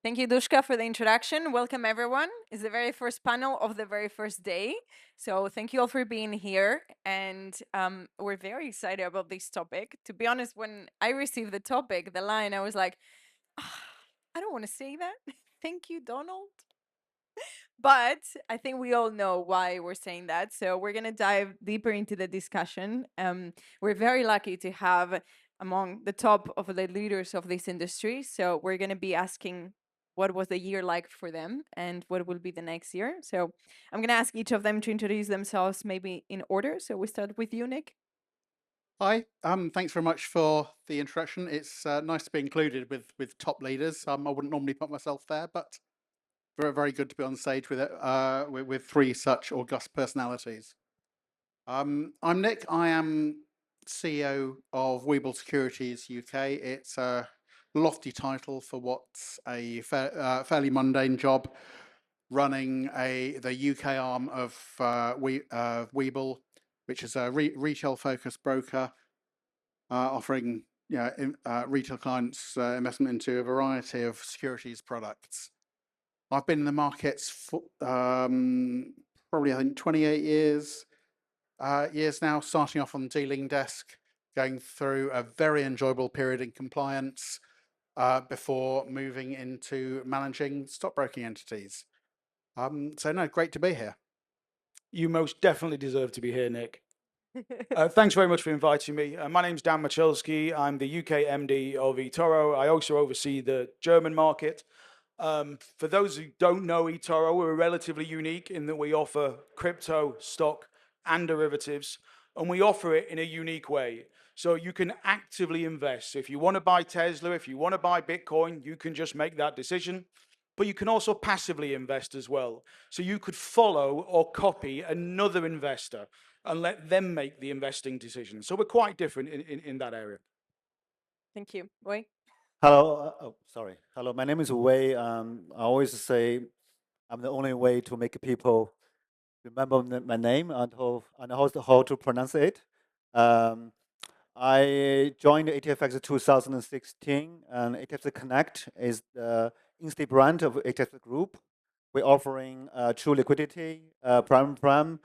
Thank you, Dushka, for the introduction. Welcome, everyone. It's the very first panel of the very first day. So thank you all for being here. And we're very excited about this topic. To be honest, when I received the topic, the line, I was like, I don't want to say that. Thank you, Donald. But I think we all know why we're saying that. So we're going to dive deeper into the discussion. We're very lucky to have among the top of the leaders of this industry. So we're going to be asking what was the year like for them and what will be the next year. So I'm going to ask each of them to introduce themselves maybe in order. So we start with you, Nick. Hi, thanks very much for the introduction. It's nice to be included with top leaders. I wouldn't normally put myself there, but very, very good to be on stage with it with three such august personalities. I'm Nick. I am CEO of Webull Securities UK. It's a lofty title for what's a fairly mundane job, running the UK arm of Webull, which is a retail-focused broker. Offering retail clients investment into a variety of securities products. I've been in the markets for probably, I think, 28 years now, starting off on the dealing desk, going through a very enjoyable period in compliance before moving into managing stockbroking entities. So no, great to be here. You most definitely deserve to be here, Nick. Thanks very much for inviting me. My name's Dan Moczulski. I'm the UK MD of eToro. I also oversee the German market. For those who don't know eToro, we're relatively unique in that we offer crypto, stock, and derivatives, and we offer it in a unique way. So you can actively invest. If you want to buy Tesla, if you want to buy Bitcoin, you can just make that decision. But you can also passively invest as well. So you could follow or copy another investor and let them make the investing decision. So we're quite different in that area. Thank you. Wei? Hello. Sorry. Hello. My name is Wei. I always say I'm the only way to make people remember my name and how to pronounce it. I joined ATFX in 2016, and ATFX Connect is the Insta brand of ATFX Group. We're offering true liquidity, prime.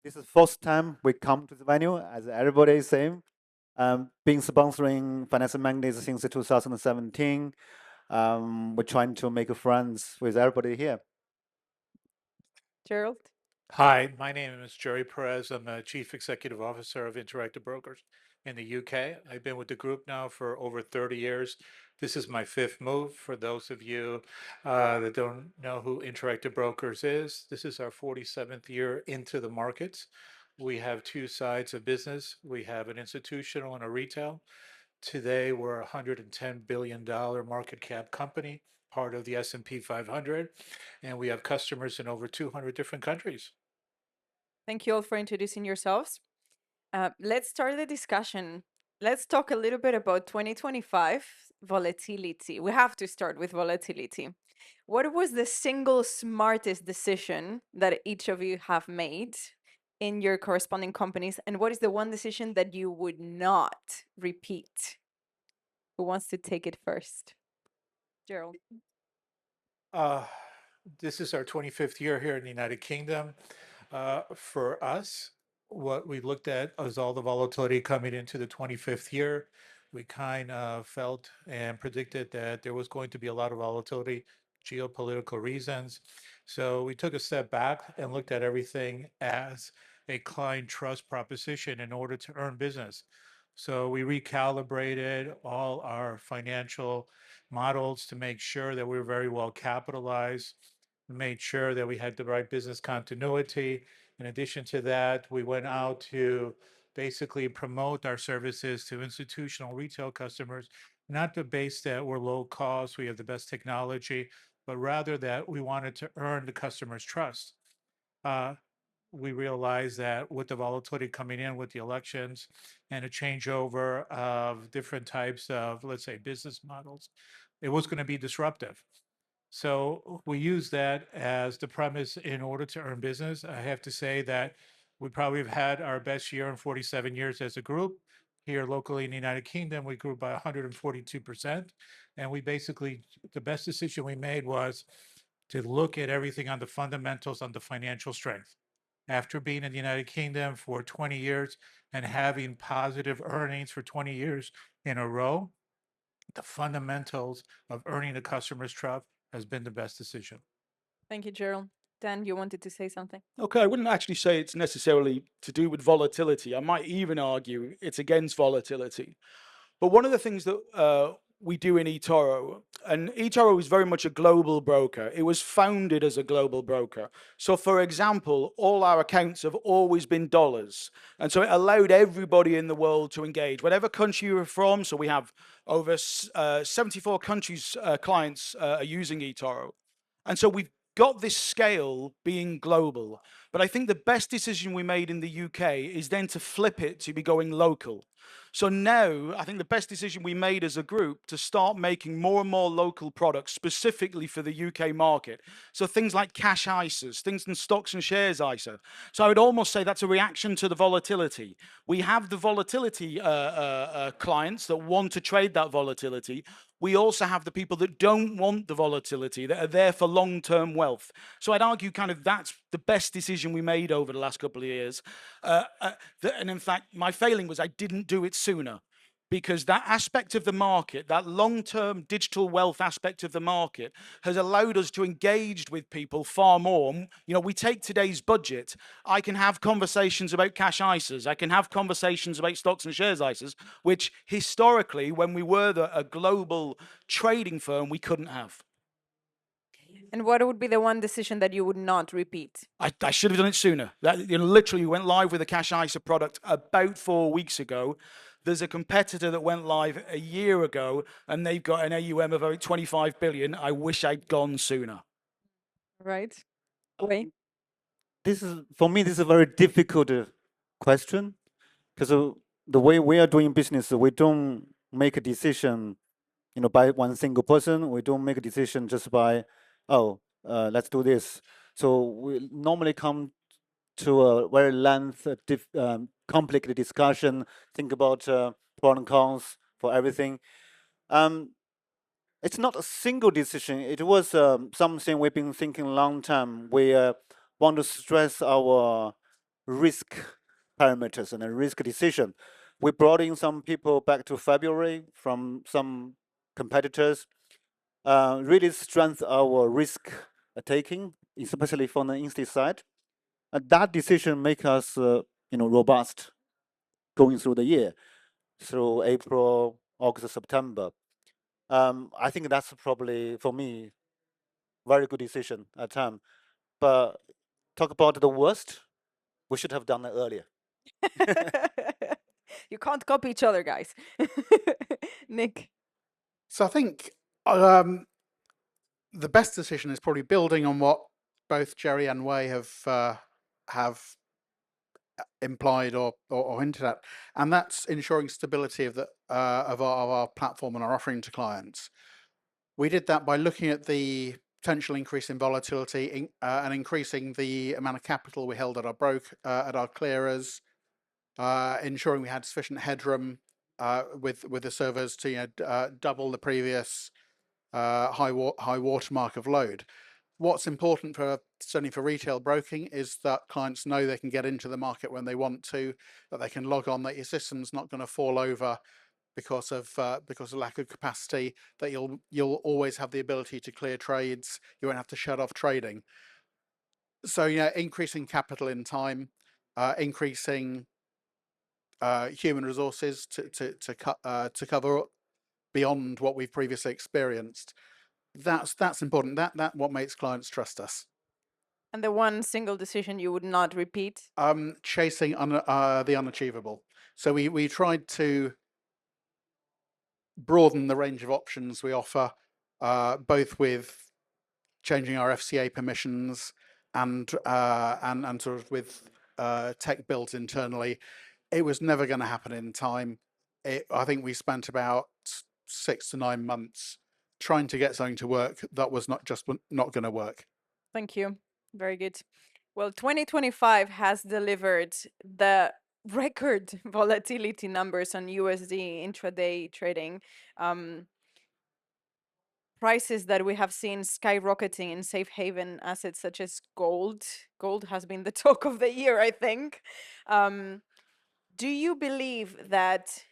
This is the first time we come to the venue, as everybody is saying. Been sponsoring financial Magnates since 2017. We're trying to make friends with everybody here. Gerald? Hi, my name is Jerry Perez. I'm the Chief Executive Officer of Interactive Brokers in the UK. I've been with the group now for over 30 years. This is my fifth move. For those of you that don't know who Interactive Brokers is, this is our 47th year into the markets. We have two sides of business. We have an institutional and a retail. Today, we're a $110 billion market cap company, part of the S&P 500, and we have customers in over 200 different countries. Thank you all for introducing yourselves. Let's start the discussion. Let's talk a little bit about 2025 volatility. We have to start with volatility. What was the single smartest decision that each of you have made in your corresponding companies? And what is the one decision that you would not repeat? Who wants to take it first? Gerald. This is our 25th year here in the United Kingdom. For us, what we looked at was all the volatility coming into the 25th year. We kind of felt and predicted that there was going to be a lot of volatility, geopolitical reasons. So we took a step back and looked at everything as a client trust proposition in order to earn business. So we recalibrated all our financial models to make sure that we were very well capitalized. We made sure that we had the right business continuity. In addition to that, we went out to basically promote our services to institutional retail customers, not the base that we're low cost, we have the best technology, but rather that we wanted to earn the customer's trust. We realized that with the volatility coming in with the elections and a changeover of different types of, let's say, business models, it was going to be disruptive. So we use that as the premise in order to earn business. I have to say that we probably have had our best year in 47 years as a group. here locally in the United Kingdom, we grew by 142%. And we basically, the best decision we made was to look at everything on the fundamentals, on the financial strength. After being in the United Kingdom for 20 years and having positive earnings for 20 years in a row, the fundamentals of earning the customer's trust has been the best decision. Thank you, Gerald. Dan, you wanted to say something? Okay, I wouldn't actually say it's necessarily to do with volatility. I might even argue it's against volatility. But one of the things that we do in eToro, and eToro is very much a global broker. It was founded as a global broker. So for example, all our accounts have always been dollars. And so it allowed everybody in the world to engage, whatever country you're from. So we have over 74 countries, clients are using eToro. And so we've got this scale being global. But I think the best decision we made in the UK is then to flip it to be going local. So now I think the best decision we made as a group to start making more and more local products specifically for the UK market. So things like cash ISAs, things in stocks and shares ISA. So I would almost say that's a reaction to the volatility. We have the volatility clients that want to trade that volatility. We also have the people that don't want the volatility, that are there for long-term wealth. So I'd argue kind of that's the best decision we made over the last couple of years. And in fact, my failing was I didn't do it sooner, because that aspect of the market, that long-term digital wealth aspect of the market, has allowed us to engage with people far more. You know, we take today's budget. I can have conversations about cash ISAs. I can have conversations about stocks and shares ISAs, which historically, when we were a global trading firm, we couldn't have. And what would be the one decision that you would not repeat? I should have done it sooner. That, you know, literally went live with a cash ISA product about 4 weeks ago. There's a competitor that went live a year ago, and they've got an AUM of about 25 billion. I wish I'd gone sooner. Right. Wait. This is, for me, this is a very difficult question, because the way we are doing business, we don't make a decision, you know, by one single person. We don't make a decision just by, let's do this. So we normally come to a very lengthy, complicated discussion, think about pros and cons for everything. It's not a single decision. It was something we've been thinking a long time. We want to stress our risk parameters and a risk decision. We brought in some people back to February from some competitors, really strengthen our risk taking, especially from the instate side. And that decision make us, robust going through the year, through April, August, September. I think that's probably, for me, very good decision at time. But talk about the worst, we should have done it earlier. You can't copy each other, guys. Nick. So I think the best decision is probably building on what both Jerry and Wei have implied or hinted at, and that's ensuring stability of our platform and our offering to clients. We did that by looking at the potential increase in volatility and increasing the amount of capital we held at our clearers, ensuring we had sufficient headroom with the servers to double the previous high watermark of load. What's important certainly for retail broking is that clients know they can get into the market when they want to, that they can log on, that your system's not going to fall over because of lack of capacity, that you'll always have the ability to clear trades. You won't have to shut off trading. So increasing capital in time, increasing human resources to cover beyond what we've previously experienced. That's important. That what makes clients trust us. And the one single decision you would not repeat? Chasing the unachievable. So we tried to broaden the range of options we offer, both with changing our FCA permissions and sort of with tech builds internally. It was never going to happen in time. I think we spent about 6 to 9 months trying to get something to work that was not going to work. Thank you. Very good. Well, 2025 has delivered the record volatility numbers on USD intraday trading. Prices that we have seen skyrocketing in safe haven assets such as gold. Gold has been the talk of the year, I think. Do you believe that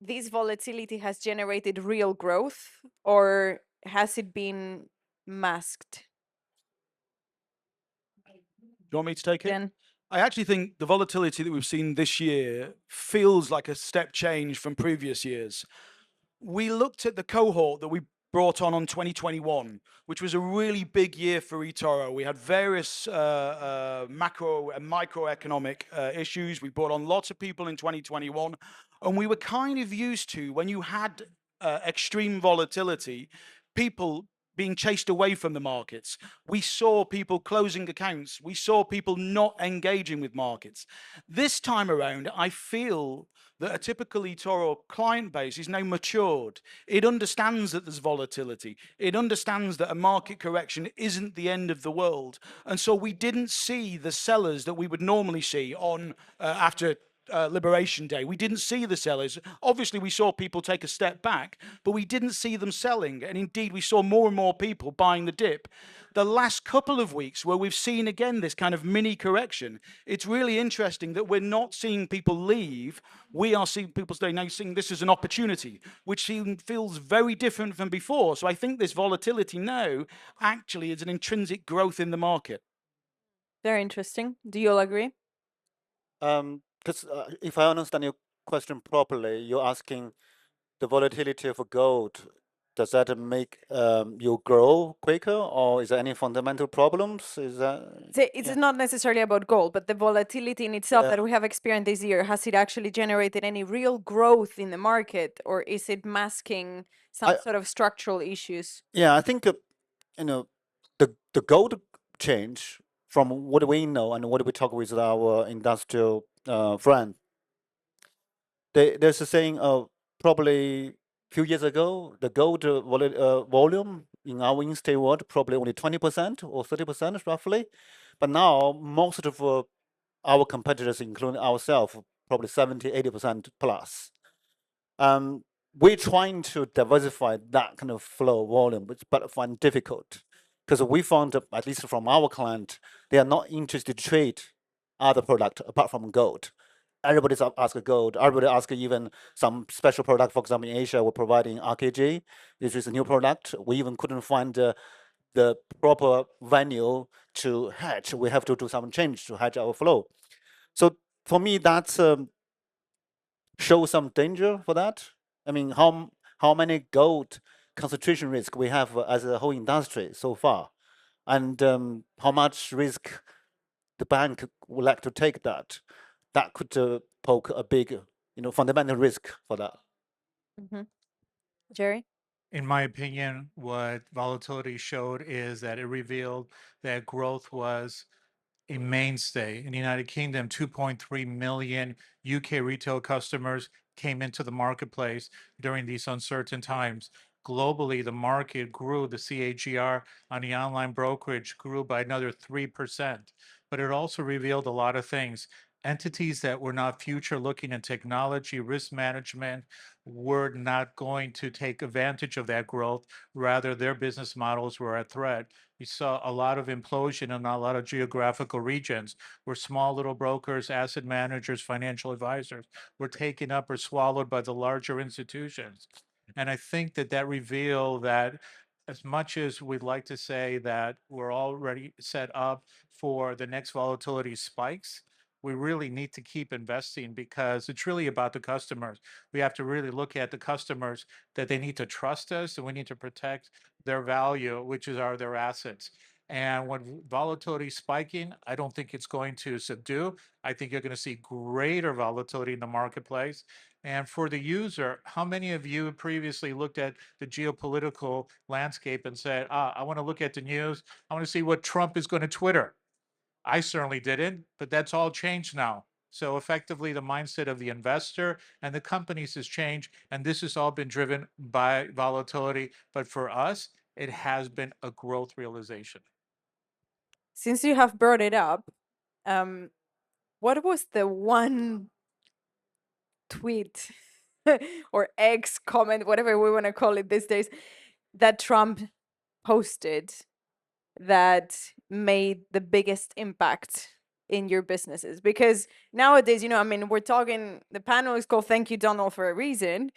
this volatility has generated real growth, or has it been masked? Do you want me to take it? Jen? I actually think the volatility that we've seen this year feels like a step change from previous years. We looked at the cohort that we brought on 2021, which was a really big year for eToro. We had various macro and microeconomic issues. We brought on lots of people in 2021, and we were kind of used to, when you had extreme volatility, people being chased away from the markets. We saw people closing accounts. We saw people not engaging with markets. This time around, I feel that a typical eToro client base is now matured. It understands that there's volatility. It understands that a market correction isn't the end of the world. And so we didn't see the sellers that we would normally see on after Liberation Day. We didn't see the sellers. Obviously, we saw people take a step back, but we didn't see them selling. And indeed, we saw more and more people buying the dip. The last couple of weeks where we've seen again this kind of mini correction, it's really interesting that we're not seeing people leave. We are seeing people now seeing this as an opportunity, which feels very different from before. So I think this volatility now actually is an intrinsic growth in the market. Very interesting. Do you all agree? Because if I understand your question properly, you're asking the volatility of gold. Does that make you grow quicker, or is there any fundamental problems? Is that It's not necessarily about gold, but the volatility in itself Yeah. that we have experienced this year, has it actually generated any real growth in the market, or is it masking some sort of structural issues? Yeah, I think the gold change from what we know and what we talk with our industrial friend. There's a saying probably a few years ago, the gold volume in our in-state world probably only 20% or 30% roughly, but now most of our competitors, including ourselves, probably 70-80% plus. We're trying to diversify that kind of flow volume, but find difficult because we found, at least from our client, they are not interested to trade other product apart from gold. Everybody's ask gold. Everybody ask even some special product. For example, in Asia, we're providing RKG. This is a new product. We even couldn't find the proper venue to hedge. We have to do some change to hedge our flow. So for me, that's shows some danger for that. I mean, how many gold concentration risk we have as a whole industry so far, and how much risk the bank would like to take that could poke a big, fundamental risk for that. Jerry? In my opinion, what volatility showed is that it revealed that growth was a mainstay. In the United Kingdom, 2.3 million UK retail customers came into the marketplace during these uncertain times. Globally, the market grew, the CAGR on the online brokerage grew by another 3%. But it also revealed a lot of things. Entities that were not future looking in technology, risk management, were not going to take advantage of that growth. Rather, their business models were at threat. We saw a lot of implosion in a lot of geographical regions where small little brokers, asset managers, financial advisors were taken up or swallowed by the larger institutions. And I think that revealed that as much as we'd like to say that we're already set up for the next volatility spikes, we really need to keep investing because it's really about the customers. We have to really look at the customers that they need to trust us, and we need to protect their value, which is their assets. And when volatility is spiking, I don't think it's going to subdue. I think you're going to see greater volatility in the marketplace. And for the user, how many of you previously looked at the geopolitical landscape and said, I want to look at the news. I want to see what Trump is going to Twitter. I certainly didn't, but that's all changed now. So effectively, the mindset of the investor and the companies has changed, and this has all been driven by volatility. But for us, it has been a growth realization. Since you have brought it up, what was the one tweet or X comment, whatever we want to call it these days, that Trump posted that made the biggest impact in your businesses? Because nowadays, I mean, we're talking, the panel is called Thank You, Donald, for a reason.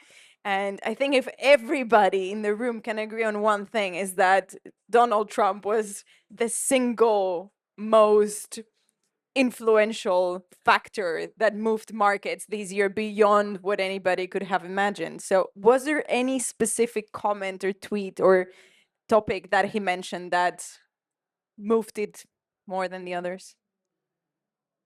And I think if everybody in the room can agree on one thing, is that Donald Trump was the single most influential factor that moved markets this year beyond what anybody could have imagined. So was there any specific comment or tweet or topic that he mentioned that moved it more than the others?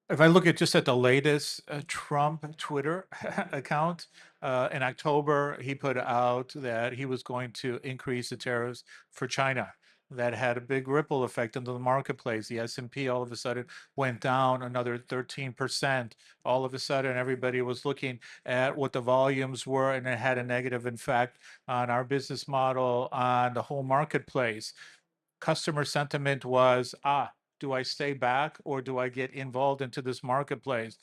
If I look at just at the latest Trump Twitter account, in October, he put out that he was going to increase the tariffs for China. That had a big ripple effect into the marketplace. The S&P all of a sudden went down another 13%. All of a sudden, everybody was looking at what the volumes were, and it had a negative effect on our business model, on the whole marketplace. Customer sentiment was, do I stay back or do I get involved into this marketplace?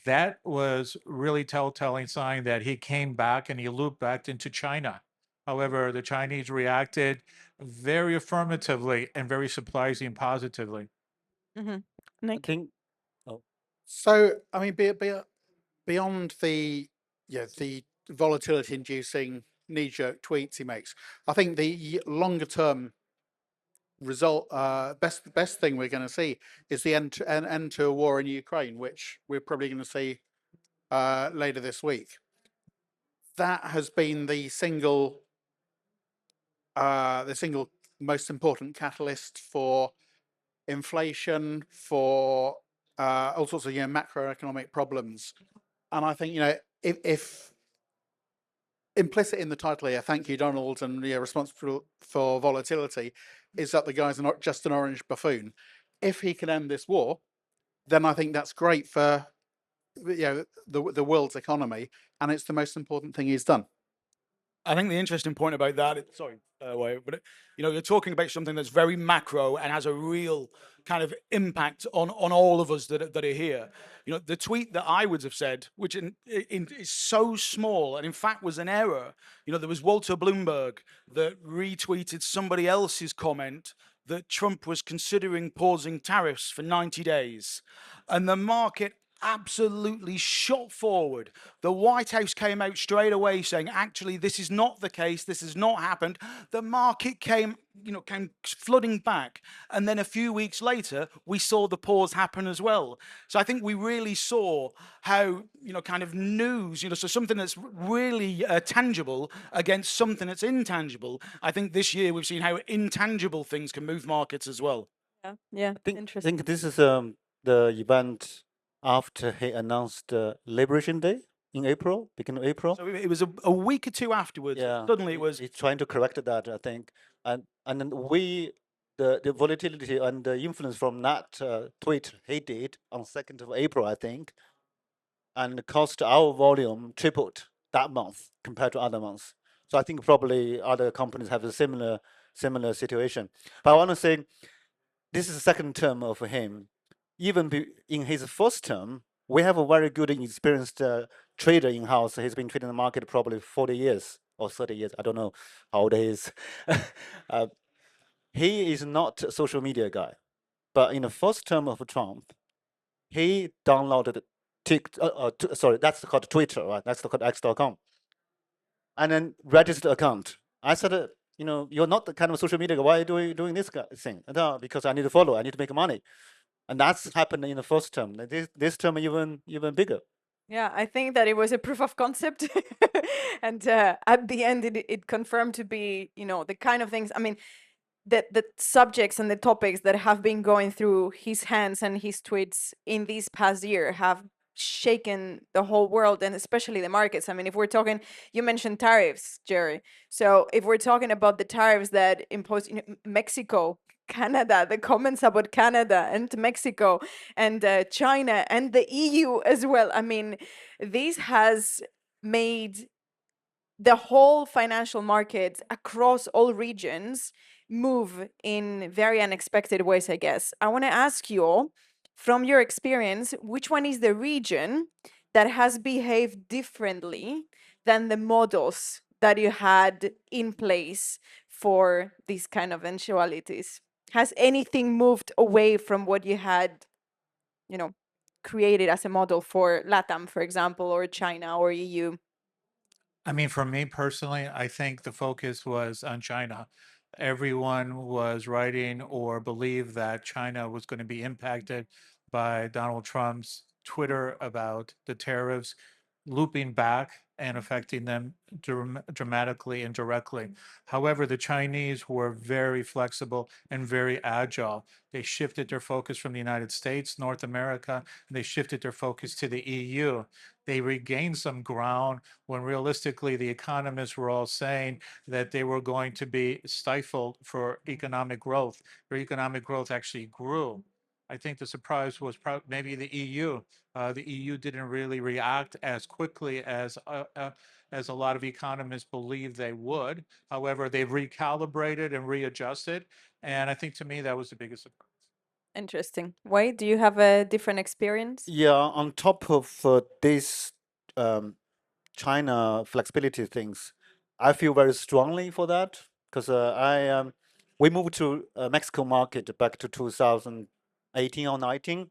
That was really telltale sign that he came back and he looped back into China. However, the Chinese reacted very affirmatively and very surprising positively. Mm-hmm. I Nick? think. Oh, So, I mean, beyond the volatility-inducing knee-jerk tweets he makes, I think the longer-term result, best thing we're going to see is the end to a war in Ukraine, which we're probably going to see later this week. That has been the single most important catalyst for inflation, for all sorts of macroeconomic problems. And I think if implicit in the title here, thank you, Donald, and responsible for volatility, is that the guy's not just an orange buffoon. If he can end this war, then I think that's great for the world's economy, and it's the most important thing he's done. I think the interesting point about that, but you're talking about something that's very macro and has a real kind of impact on all of us that are here. The tweet that I would have said, which is so small and in fact was an error. There was Walter Bloomberg that retweeted somebody else's comment that Trump was considering pausing tariffs for 90 days, and the market absolutely shot forward. The White House came out straight away saying, actually, this is not the case. This has not happened. The market came flooding back. And then a few weeks later, we saw the pause happen as well. So I think we really saw how, kind of news, so something that's really tangible against something that's intangible. I think this year we've seen how intangible things can move markets as well. Yeah, I interesting. think this is the event after he announced Liberation Day in April, beginning of April. So it was a week or two afterwards. Yeah, Suddenly it was. He's trying to correct that, I think, and then the volatility and the influence from that tweet he did on 2nd of April, I think, and cost our volume tripled that month compared to other months. So I think probably other companies have a similar situation. But I want to say, this is the second term of him. Even in his first term, we have a very good and experienced trader in-house. He's been trading the market probably 40 years or 30 years. I don't know how old he is. He is not a social media guy. But in the first term of Trump, he downloaded that's called Twitter, right? That's called X.com. And then registered account. I said, you're not the kind of social media guy. Why are you doing this thing? No, because I need to follow. I need to make money. And that's happened in the first term. This term even bigger. Yeah, I think that it was a proof of concept. And at the end, it confirmed to be, the kind of things, I mean, the subjects and the topics that have been going through his hands and his tweets in this past year have shaken the whole world, and especially the markets. I mean, if we're talking, you mentioned tariffs, Jerry. So if we're talking about the tariffs that imposed Mexico, Canada, the comments about Canada and Mexico and China and the EU as well. I mean, this has made the whole financial markets across all regions move in very unexpected ways, I guess. I want to ask you all, from your experience, which one is the region that has behaved differently than the models that you had in place for these kind of eventualities? Has anything moved away from what you had, created as a model for LATAM, for example, or China or EU? I mean, for me personally, I think the focus was on China. Everyone was writing or believed that China was going to be impacted by Donald Trump's Twitter about the tariffs looping back and affecting them dramatically and directly. However, the Chinese were very flexible and very agile. They shifted their focus from the United States, North America, and they shifted their focus to the EU. They regained some ground when realistically the economists were all saying that they were going to be stifled for economic growth. Their economic growth actually grew. I think the surprise was maybe the EU. The EU didn't really react as quickly as a lot of economists believed they would. However, they've recalibrated and readjusted, and I think to me that was the biggest surprise. Interesting. Why? Do you have a different experience? Yeah, on top of this China flexibility things, I feel very strongly for that because we moved to Mexico market back to 2018 or 19.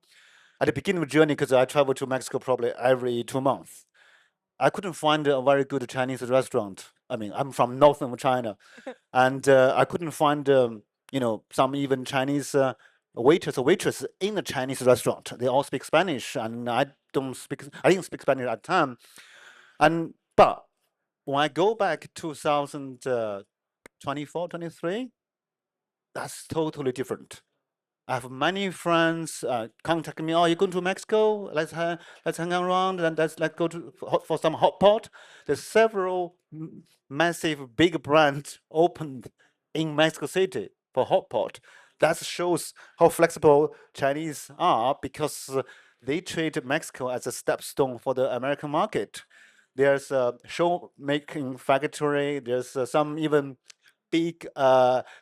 At the beginning of the journey, because I travel to Mexico probably every 2 months, I couldn't find a very good Chinese restaurant. I mean, I'm from northern China, and I couldn't find some even Chinese waiters or waitress in a Chinese restaurant. They all speak Spanish, and I didn't speak Spanish at the time. But when I go back 2024, 23, that's totally different. I have many friends contact me. Oh, you're going to Mexico? Let's hang around and let's go for some hot pot. There's several massive big brands opened in Mexico City for hot pot. That shows how flexible Chinese are because they treat Mexico as a stepstone for the American market. There's a show making factory. There's some even big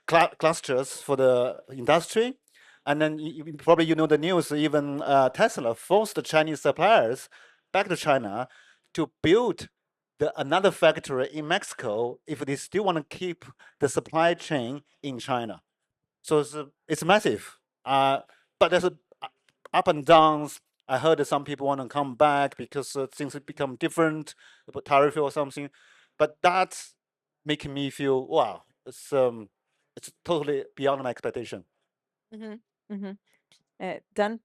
clusters for the industry. And then probably you know the news, even Tesla forced the Chinese suppliers back to China to build another factory in Mexico if they still want to keep the supply chain in China. So it's massive. But there's up and downs. I heard that some people want to come back because things have become different, about tariff or something. But that's making me feel, wow, it's totally beyond my expectation. Mm-hmm. Mm-hmm. Dan?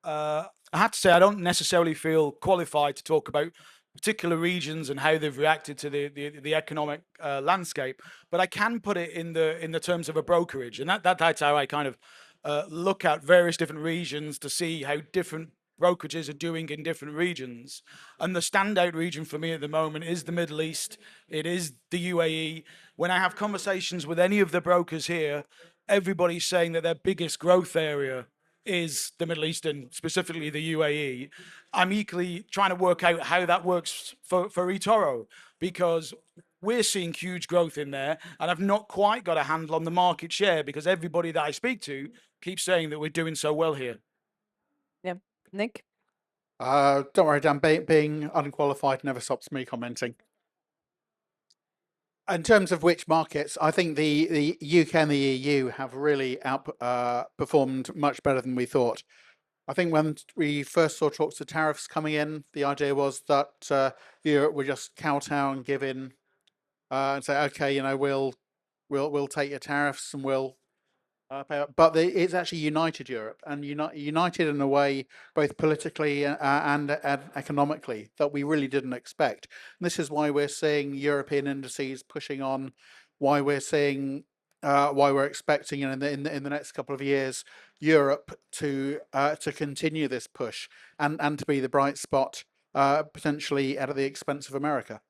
I have to say, I don't necessarily feel qualified to talk about particular regions and how they've reacted to the economic landscape, but I can put it in the terms of a brokerage, and that's how I kind of look at various different regions to see how different brokerages are doing in different regions. And the standout region for me at the moment is the Middle East. It is the UAE. When I have conversations with any of the brokers here, everybody's saying that their biggest growth area is the Middle East and specifically the UAE. I'm equally trying to work out how that works for eToro because we're seeing huge growth in there, and I've not quite got a handle on the market share because everybody that I speak to keeps saying that we're doing so well here. Yeah. Nick? Don't worry, Dan. Being unqualified never stops me commenting. In terms of which markets, I think the UK and the EU have really outperformed much better than we thought. I think when we first saw talks of tariffs coming in, the idea was that Europe would just kowtow and give in and say, okay, we'll take your tariffs and we'll pay up. But it's actually united Europe and united in a way both politically and economically that we really didn't expect. And this is why we're seeing European indices pushing on, why we're seeing why we're expecting in the next couple of years Europe to continue this push and to be the bright spot potentially at the expense of America.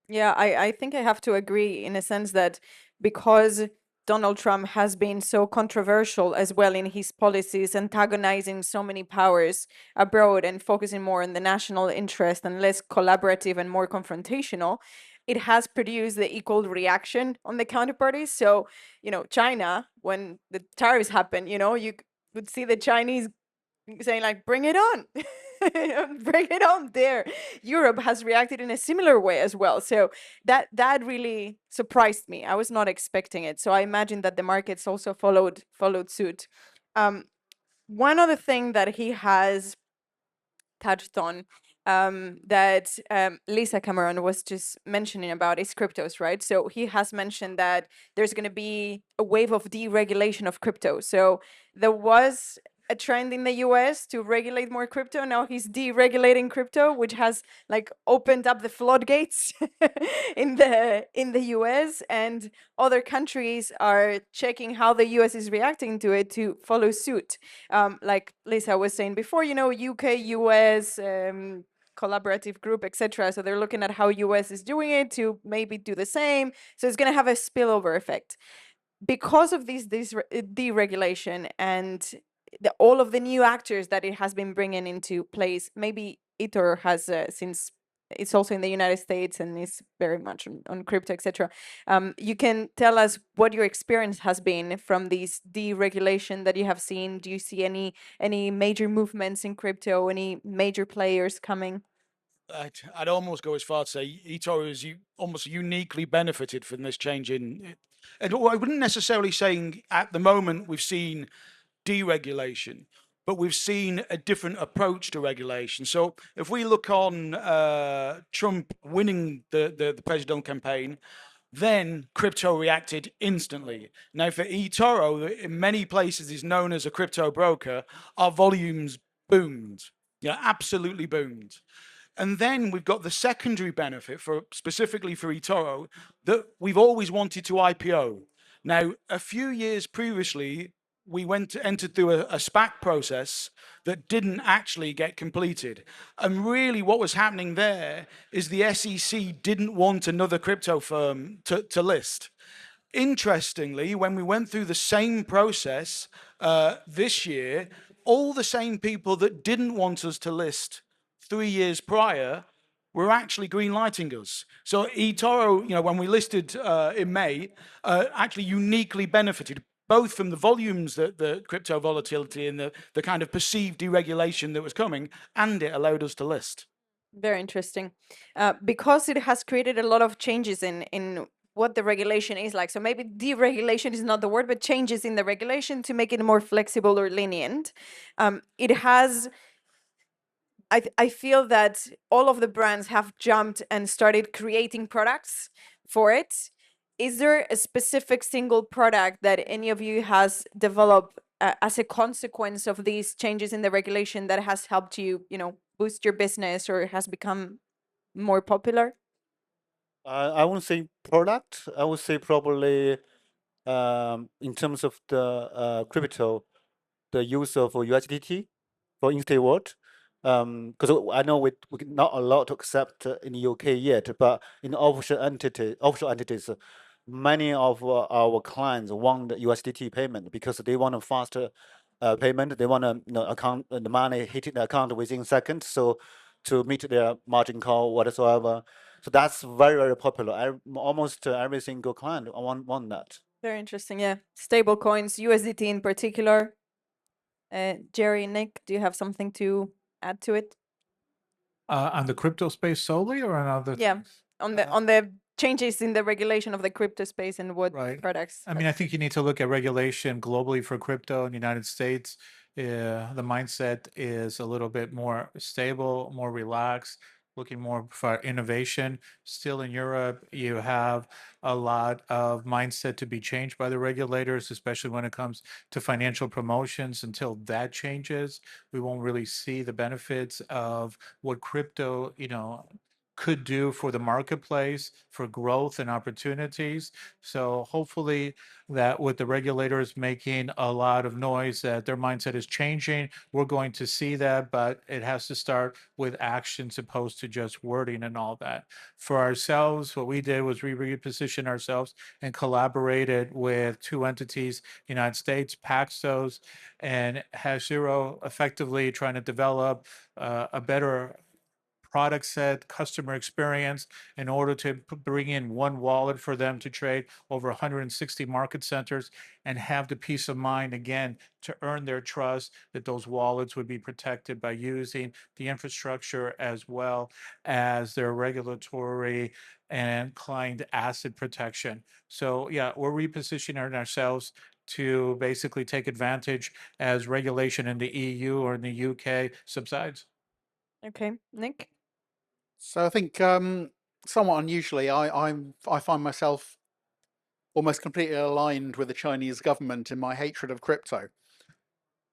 Yeah, I think I have to agree in a sense that because Donald Trump has been so controversial as well in his policies, antagonizing so many powers abroad and focusing more on the national interest and less collaborative and more confrontational, it has produced the equal reaction on the counterparties. So, China, when the tariffs happened, you could see the Chinese saying like, bring it on. Bring it on there. Europe has reacted in a similar way as well. So that really surprised me. I was not expecting it. So I imagine that the markets also followed suit. One other thing that he has touched on that Lisa Cameron was just mentioning about is cryptos, right? So he has mentioned that there's going to be a wave of deregulation of crypto. So there was a trend in the US to regulate more crypto. Now he's deregulating crypto, which has like opened up the floodgates in the US, and other countries are checking how the US is reacting to it to follow suit. Like Lisa was saying before, UK, US, collaborative group, etc. So they're looking at how US is doing it to maybe do the same. So it's going to have a spillover effect because of this deregulation and all of the new actors that it has been bringing into place. Maybe eToro has, since it's also in the United States and is very much on crypto, etc. You can tell us what your experience has been from this deregulation that you have seen. Do you see any major movements in crypto, any major players coming? I'd almost go as far to say eToro is almost uniquely benefited from this change in. And I wouldn't necessarily saying at the moment we've seen deregulation, but we've seen a different approach to regulation. So if we look on Trump winning the presidential campaign, then crypto reacted instantly. Now for eToro, in many places is known as a crypto broker, our volumes boomed. Yeah, absolutely boomed. And then we've got the secondary benefit specifically for eToro that we've always wanted to IPO. Now, a few years previously, we entered through a SPAC process that didn't actually get completed. And really what was happening there is the SEC didn't want another crypto firm to list. Interestingly, when we went through the same process this year, all the same people that didn't want us to list 3 years prior were actually green lighting us. So eToro, when we listed in May, actually uniquely benefited both from the volumes, the crypto volatility and the kind of perceived deregulation that was coming, and it allowed us to list. Very interesting. Because it has created a lot of changes in what the regulation is like. So maybe deregulation is not the word, but changes in the regulation to make it more flexible or lenient. It has, I feel that all of the brands have jumped and started creating products for it. Is there a specific single product that any of you has developed as a consequence of these changes in the regulation that has helped you, boost your business or has become more popular? I wouldn't say product. I would say probably in terms of the crypto, the use of USDT for in-state world. Because I know we not allowed to accept in the UK yet, but in offshore entities, many of our clients want the USDT payment because they want a faster payment. They want account the money hitting the account within seconds. So to meet their margin call whatsoever. So that's very, very popular. Almost every single client want that. Very interesting. Yeah. Stable coins, USDT in particular. Jerry, Nick, do you have something to add to it? On the crypto space solely or on other Yeah. things? On the changes in the regulation of the crypto space and what Right. products. I mean, I think you need to look at regulation globally for crypto in the United States. The mindset is a little bit more stable, more relaxed, looking more for innovation. Still in Europe, you have a lot of mindset to be changed by the regulators, especially when it comes to financial promotions. Until that changes, we won't really see the benefits of what crypto, could do for the marketplace, for growth and opportunities. So hopefully that with the regulators making a lot of noise, that their mindset is changing, we're going to see that, but it has to start with actions opposed to just wording and all that. For ourselves, what we did was we repositioned ourselves and collaborated with two entities, United States, Paxos, and Hash Zero, effectively trying to develop a better product set, customer experience, in order to bring in one wallet for them to trade over 160 market centers and have the peace of mind, again, to earn their trust that those wallets would be protected by using the infrastructure as well as their regulatory and client asset protection. So yeah, we're repositioning ourselves to basically take advantage as regulation in the EU or in the UK subsides. Okay, Nick? So I think somewhat unusually, I find myself almost completely aligned with the Chinese government in my hatred of crypto.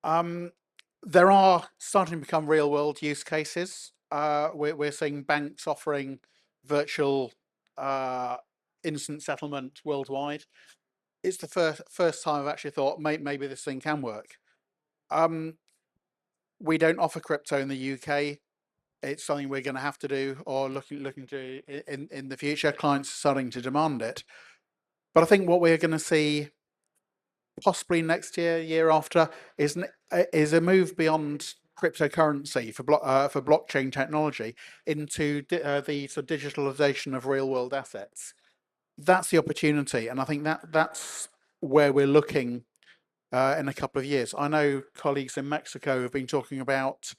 There are starting to become real world use cases. We're seeing banks offering virtual instant settlement worldwide. It's the first time I've actually thought maybe this thing can work. We don't offer crypto in the UK. It's something we're going to have to do, or looking to in the future. Clients are starting to demand it. But I think what we're going to see possibly next year, year after, is a move beyond cryptocurrency for blockchain technology into the sort of digitalization of real world assets. That's the opportunity, and I think that's where we're looking in a couple of years. I know colleagues in Mexico have been talking about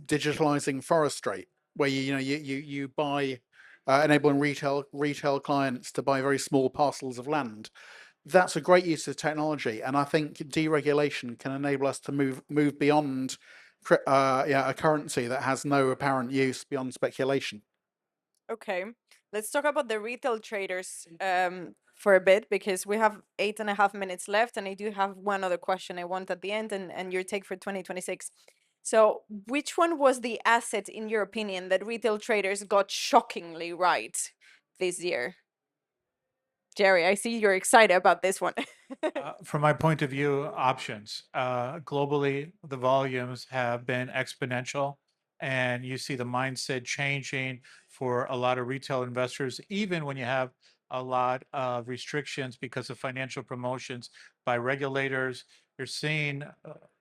digitalizing forestry, where you buy, enabling retail clients to buy very small parcels of land. That's a great use of technology, and I think deregulation can enable us to move beyond a currency that has no apparent use beyond speculation. Okay, let's talk about the retail traders for a bit, because we have 8.5 minutes left, and I do have one other question I want at the end, and your take for 2026. So which one was the asset, in your opinion, that retail traders got shockingly right this year? Jerry, I see you're excited about this one. From my point of view, options. Globally, the volumes have been exponential, and you see the mindset changing for a lot of retail investors, even when you have a lot of restrictions because of financial promotions by regulators. You're seeing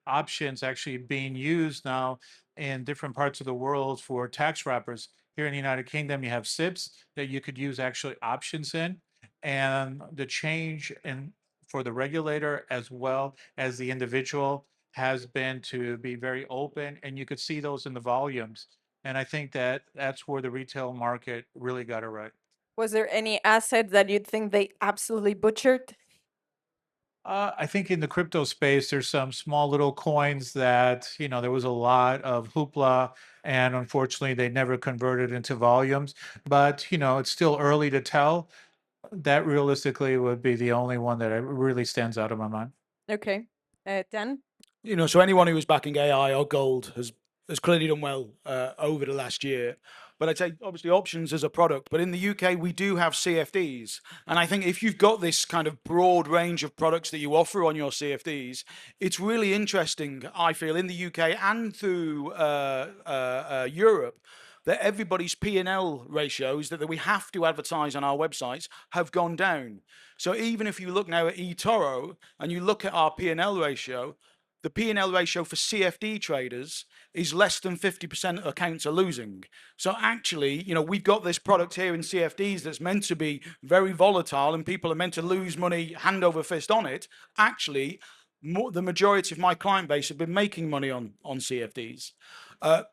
options actually being used now in different parts of the world for tax wrappers. Here in the United Kingdom, you have SIPs that you could use actually options in. And the change in for the regulator as well as the individual has been to be very open, and you could see those in the volumes. And I think that that's where the retail market really got it right. Was there any asset that you'd think they absolutely butchered? I think in the crypto space, there's some small little coins that, there was a lot of hoopla, and unfortunately, they never converted into volumes. But, it's still early to tell. That realistically would be the only one that really stands out in my mind. Okay, Dan? So anyone who was backing AI or gold has clearly done well over the last year. But I'd say obviously options as a product. But in the UK, we do have CFDs. And I think if you've got this kind of broad range of products that you offer on your CFDs, it's really interesting, I feel, in the UK and through Europe, that everybody's P&L ratios that we have to advertise on our websites have gone down. So even if you look now at eToro and you look at our P&L ratio, the P&L ratio for CFD traders is less than 50% of accounts are losing. So actually, we've got this product here in CFDs that's meant to be very volatile and people are meant to lose money hand over fist on it. Actually, the majority of my client base have been making money on CFDs.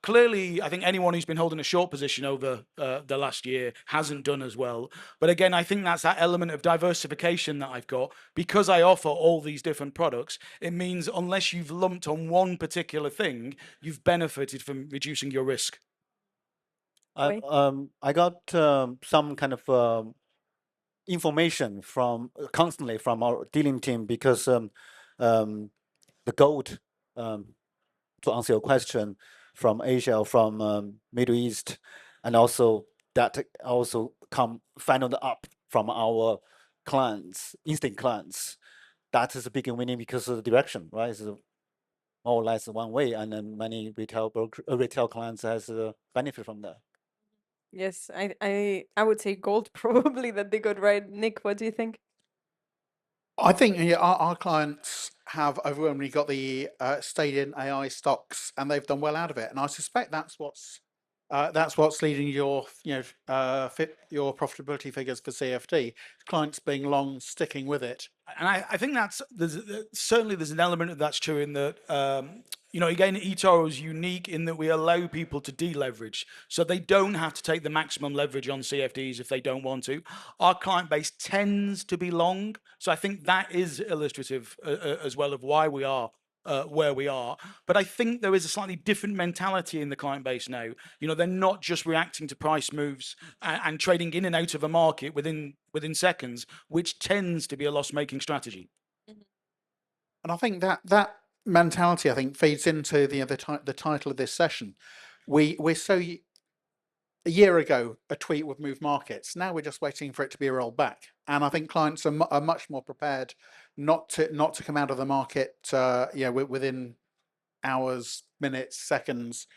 Clearly, I think anyone who's been holding a short position over the last year hasn't done as well. But again, I think that's that element of diversification that I've got. Because I offer all these different products, it means unless you've lumped on one particular thing, you've benefited from reducing your risk. I got some kind of information constantly from our dealing team, because the gold, to answer your question, from Asia or from Middle East, and also that also come funneled up from our clients, instant clients. That is a big winning because of the direction, right? It's more or less one way, and then many retail clients has benefit from that. Yes, I would say gold probably that they got right. Nick, what do you think? I think our clients have overwhelmingly got the stayed in AI stocks, and they've done well out of it. And I suspect that's what's leading your your profitability figures for CFD. Clients being long, sticking with it. And I think certainly there's an element of that's true in that, again, eToro is unique in that we allow people to deleverage. So they don't have to take the maximum leverage on CFDs if they don't want to. Our client base tends to be long. So I think that is illustrative as well of why we are where we are. But I think there is a slightly different mentality in the client base now. They're not just reacting to price moves and trading in and out of a market within seconds, which tends to be a loss-making strategy. And I think that mentality, I think, feeds into the title of this session. We're so a year ago, a tweet would move markets. Now we're just waiting for it to be rolled back. And I think clients are much more prepared not to come out of the market, within hours, minutes, seconds.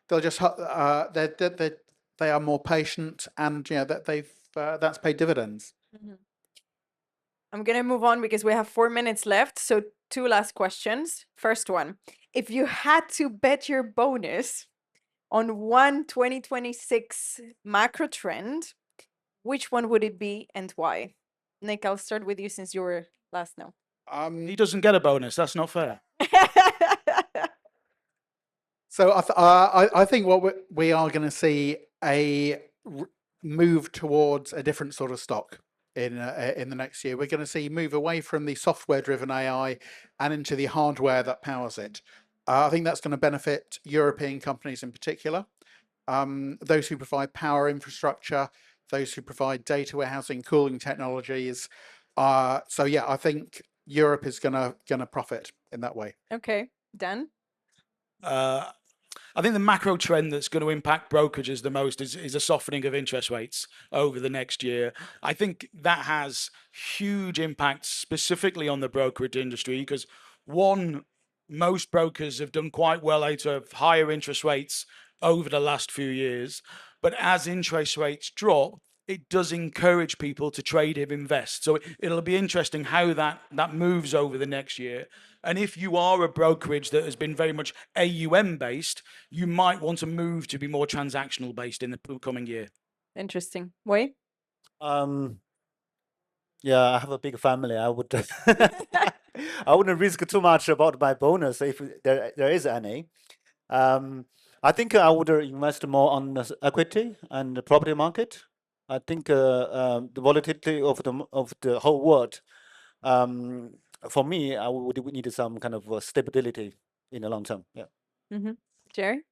They'll just they are more patient, and that's paid dividends. I'm gonna move on because we have 4 minutes left. So 2 last questions. First one: if you had to bet your bonus on one 2026 macro trend, which one would it be and why? Nick, I'll start with you since you were last now. He doesn't get a bonus. That's not fair. So I think what we are going to see a move towards a different sort of stock in the next year. We're going to see move away from the software-driven AI and into the hardware that powers it. I think that's going to benefit European companies in particular, those who provide power infrastructure, those who provide data warehousing, cooling technologies. So yeah, I think Europe is gonna profit in that way. Okay, Dan? I think the macro trend that's going to impact brokerages the most is a softening of interest rates over the next year. I think that has huge impacts specifically on the brokerage industry because, one, most brokers have done quite well out of higher interest rates over the last few years. But as interest rates drop, it does encourage people to trade and invest. So it'll be interesting how that moves over the next year. And if you are a brokerage that has been very much AUM based, you might want to move to be more transactional based in the coming year. Interesting. Wei? Yeah, I have a big family. I would I wouldn't risk too much about my bonus if there is any. I think I would invest more on the equity and the property market. I think the volatility of the whole world. For me, I would need some kind of stability in the long term. Yeah. Jerry?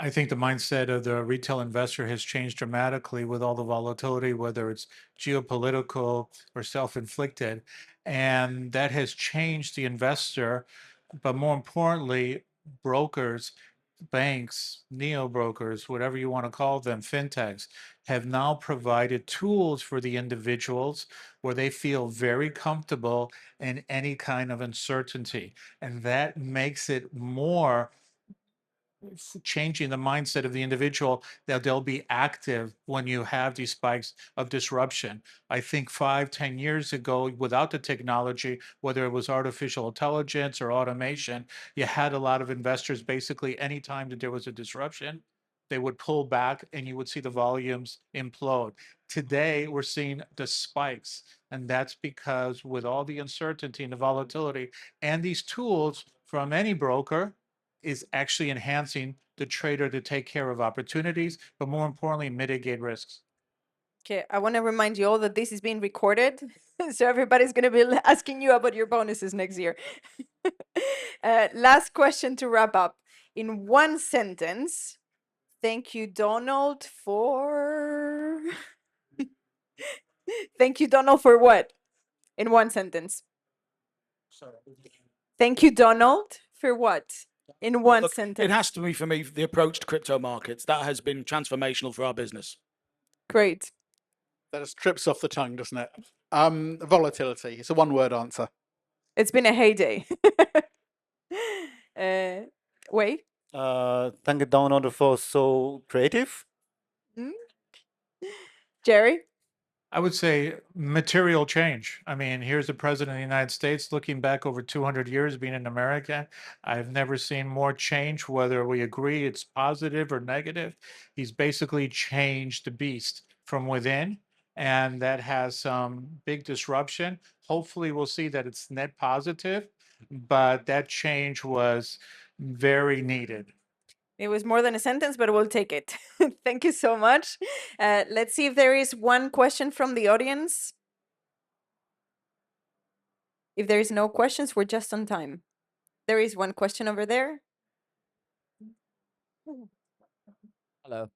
I think the mindset of the retail investor has changed dramatically with all the volatility, whether it's geopolitical or self-inflicted. And that has changed the investor, but more importantly, brokers, banks, neo-brokers, whatever you want to call them, fintechs, have now provided tools for the individuals where they feel very comfortable in any kind of uncertainty. And that makes it more changing the mindset of the individual that they'll be active when you have these spikes of disruption. I think 5-10 years ago, without the technology, whether it was artificial intelligence or automation, you had a lot of investors basically anytime that there was a disruption, they would pull back and you would see the volumes implode. Today, we're seeing the spikes, and that's because with all the uncertainty and the volatility and these tools from any broker, is actually enhancing the trader to take care of opportunities, but more importantly, mitigate risks. Okay, I want to remind you all that this is being recorded. So everybody's going to be asking you about your bonuses next year. Last question to wrap up. In one sentence, thank you, Donald, for... Thank you, Donald, for what? In one sentence. Thank you, Donald, for what? In one sentence. It has to be, for me, the approach to crypto markets. That has been transformational for our business. Great. That just trips off the tongue, doesn't it? Volatility. It's a one-word answer. It's been a heyday. Wei? Thank you, Donald, for so creative. Jerry? I would say material change. I mean, here's the president of the United States looking back over 200 years being an American. I've never seen more change, whether we agree it's positive or negative. He's basically changed the beast from within, and that has some big disruption. Hopefully, we'll see that it's net positive, but that change was very needed. It was more than a sentence, but we'll take it. Thank you so much. Let's see if there is one question from the audience. If there is no questions, we're just on time. There is one question over there. Hello.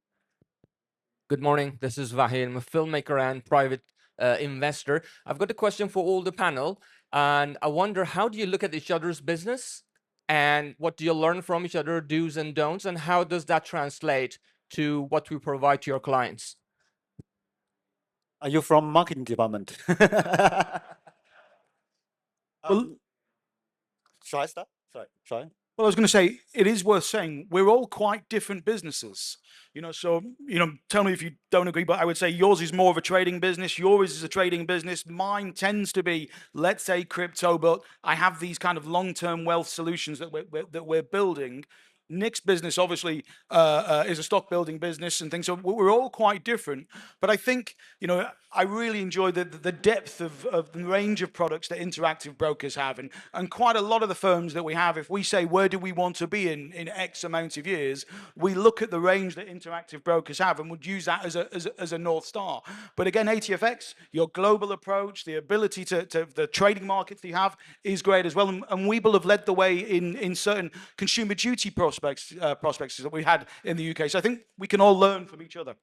Good morning. This is Vahid. I'm a filmmaker and private investor. I've got a question for all the panel, and I wonder, how do you look at each other's business, and what do you learn from each other, do's and don'ts, and how does that translate to what we provide to your clients? Are you from marketing department? Shall I start? Sorry. Well, I was going to say, it is worth saying we're all quite different businesses, so, tell me if you don't agree, but I would say yours is more of a trading business. Yours is a trading business. Mine tends to be, let's say, crypto, but I have these kind of long-term wealth solutions that we're building. Nick's business obviously is a stock building business and things, so we're all quite different. But I think, I really enjoy the depth of the range of products that interactive brokers have, and quite a lot of the firms that we have, if we say, where do we want to be in X amount of years, we look at the range that interactive brokers have and would use that as a North Star. But again, ATFX, your global approach, the ability to the trading markets that you have is great as well. And Webull have led the way in certain consumer duty prospects that we had in the UK. So I think we can all learn from each other.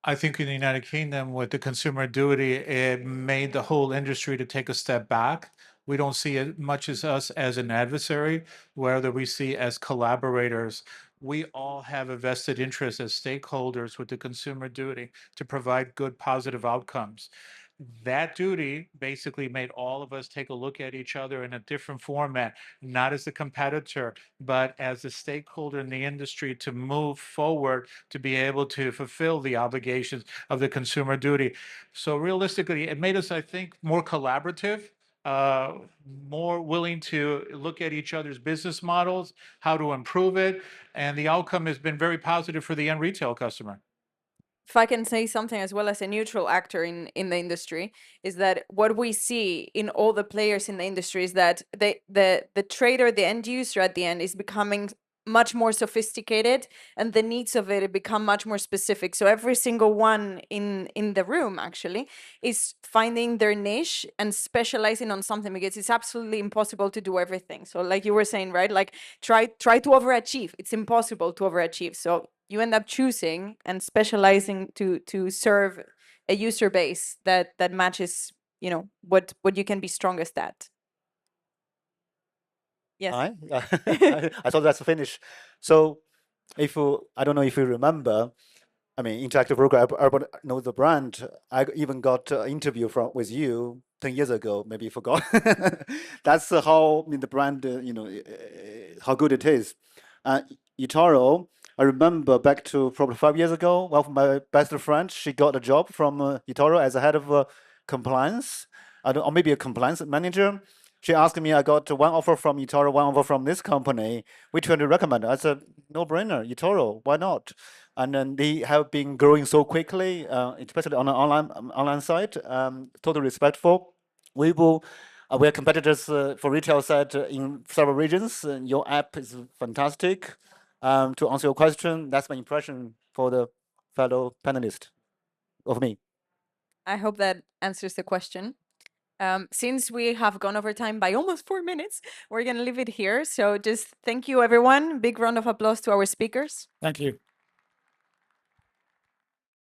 I think in the United Kingdom, with the consumer duty, it made the whole industry to take a step back. We don't see it much as us as an adversary, whether we see as collaborators. We all have a vested interest as stakeholders with the consumer duty to provide good, positive outcomes. That duty basically made all of us take a look at each other in a different format, not as a competitor, but as a stakeholder in the industry to move forward, to be able to fulfill the obligations of the consumer duty. So realistically, it made us, I think, more collaborative, more willing to look at each other's business models, how to improve it, and the outcome has been very positive for the end retail customer. If I can say something as well as a neutral actor in the industry, is that what we see in all the players in the industry is that the trader, the end user at the end, is becoming much more sophisticated, and the needs of it become much more specific. So every single one in the room actually is finding their niche and specializing on something, because it's absolutely impossible to do everything. So like you were saying, right? Like try to overachieve. It's impossible to overachieve. So you end up choosing and specializing to serve a user base that matches, what you can be strongest at. Yes. I thought that's a finish. So I don't know if you remember, I mean, Interactive Broker, everybody knows the brand. I even got an interview with you 10 years ago, maybe you forgot. That's how the brand, how good it is. eToro, I remember back to probably 5 years ago, one of my best friends, she got a job from eToro as a head of compliance, or maybe a compliance manager. She asked me, I got one offer from eToro, one offer from this company. Which one do you recommend? I said, no brainer, eToro, why not? And then they have been growing so quickly, especially on the online side. Totally respectful. Webull, we are competitors for retail side in several regions. Your app is fantastic. To answer your question, that's my impression for the fellow panelist of me. I hope that answers the question. Since we have gone over time by almost 4 minutes, we're going to leave it here. So just thank you, everyone. Big round of applause to our speakers. Thank you.